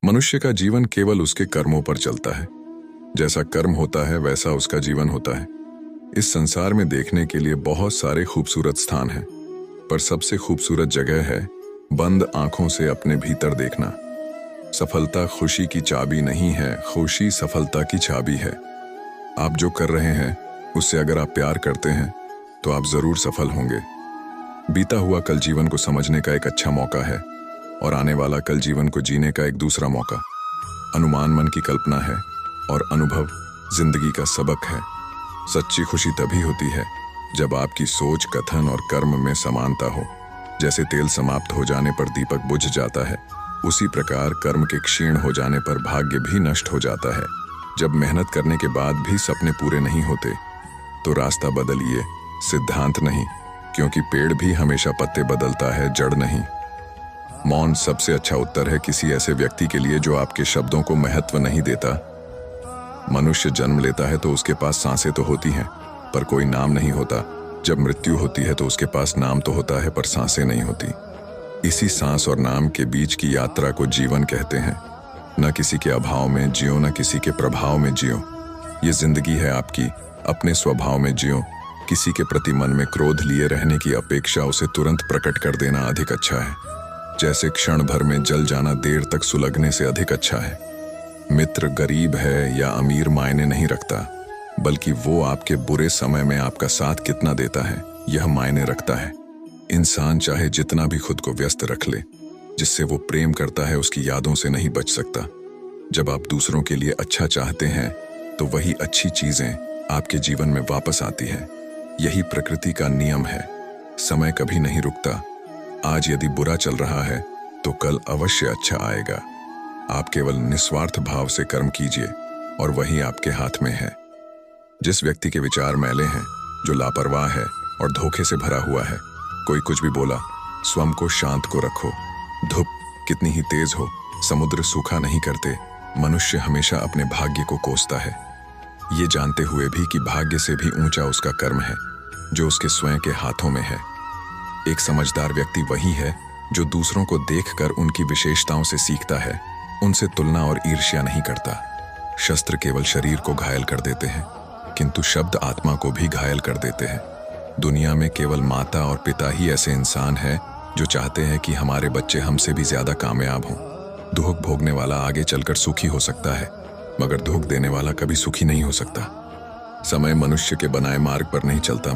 मनुष्य का जीवन केवल उसके कर्मों पर चलता है। जैसा कर्म होता है वैसा उसका जीवन होता है। इस संसार में देखने के लिए बहुत सारे खूबसूरत स्थान हैं, पर सबसे खूबसूरत जगह है बंद आंखों से अपने भीतर देखना। सफलता खुशी की चाबी नहीं है, खुशी सफलता की चाबी है। आप जो कर रहे हैं उससे अगर आप प्यार करते हैं तो आप जरूर सफल होंगे। बीता हुआ कल जीवन को समझने का एक अच्छा मौका है और आने वाला कल जीवन को जीने का एक दूसरा मौका। अनुमान मन की कल्पना है और अनुभव जिंदगी का सबक है। सच्ची खुशी तभी होती है जब आपकी सोच, कथन और कर्म में समानता हो। जैसे तेल समाप्त हो जाने पर दीपक बुझ जाता है, उसी प्रकार कर्म के क्षीण हो जाने पर भाग्य भी नष्ट हो जाता है। जब मेहनत करने के बाद भी सपने पूरे नहीं होते तो रास्ता बदलिए, सिद्धांत नहीं, क्योंकि पेड़ भी हमेशा पत्ते बदलता है, जड़ नहीं। मौन सबसे अच्छा उत्तर है किसी ऐसे व्यक्ति के लिए जो आपके शब्दों को महत्व नहीं देता। मनुष्य जन्म लेता है तो उसके पास सांसें तो होती हैं, पर कोई नाम नहीं होता। जब मृत्यु होती है तो उसके पास नाम तो होता है, पर सांसें नहीं होती। इसी सांस और नाम के बीच की यात्रा को जीवन कहते हैं। न किसी के अभाव में जियो, न किसी के प्रभाव में जियो। ये जिंदगी है आपकी, अपने स्वभाव में जियो। किसी के प्रति मन में क्रोध लिए रहने की अपेक्षा उसे तुरंत प्रकट कर देना अधिक अच्छा है। जैसे क्षण भर में जल जाना देर तक सुलगने से अधिक अच्छा है। मित्र गरीब है या अमीर मायने नहीं रखता, बल्कि वो आपके बुरे समय में आपका साथ कितना देता है यह मायने रखता है। इंसान चाहे जितना भी खुद को व्यस्त रख ले, जिससे वो प्रेम करता है उसकी यादों से नहीं बच सकता। जब आप दूसरों के लिए अच्छा चाहते हैं तो वही अच्छी चीजें आपके जीवन में वापस आती है। यही प्रकृति का नियम है। समय कभी नहीं रुकता। आज यदि बुरा चल रहा है तो कल अवश्य अच्छा आएगा। आप केवल निस्वार्थ भाव से कर्म कीजिए और वही आपके हाथ में है। जिस व्यक्ति के विचार मैले हैं, जो लापरवाह है और धोखे से भरा हुआ है, कोई कुछ भी बोला, स्वयं को शांत को रखो। धूप कितनी ही तेज हो, समुद्र सूखा नहीं करते। मनुष्य हमेशा अपने भाग्य को कोसता है, ये जानते हुए भी कि भाग्य से भी ऊंचा उसका कर्म है जो उसके स्वयं के हाथों में है। एक समझदार व्यक्ति वही है जो दूसरों को देखकर उनकी विशेषताओं से सीखता है, उनसे तुलना और ईर्ष्या नहीं करता। शस्त्र केवल शरीर को घायल कर देते हैं, किंतु शब्द आत्मा को भी घायल कर देते हैं। दुनिया में केवल माता और पिता ही ऐसे इंसान हैं जो चाहते हैं कि हमारे बच्चे हमसे भी ज्यादा कामयाब हों। दुख भोगने वाला आगे चलकर सुखी हो सकता है, मगर दुख देने वाला कभी सुखी नहीं हो सकता। समय मनुष्य के बनाए मार्ग पर नहीं चलता,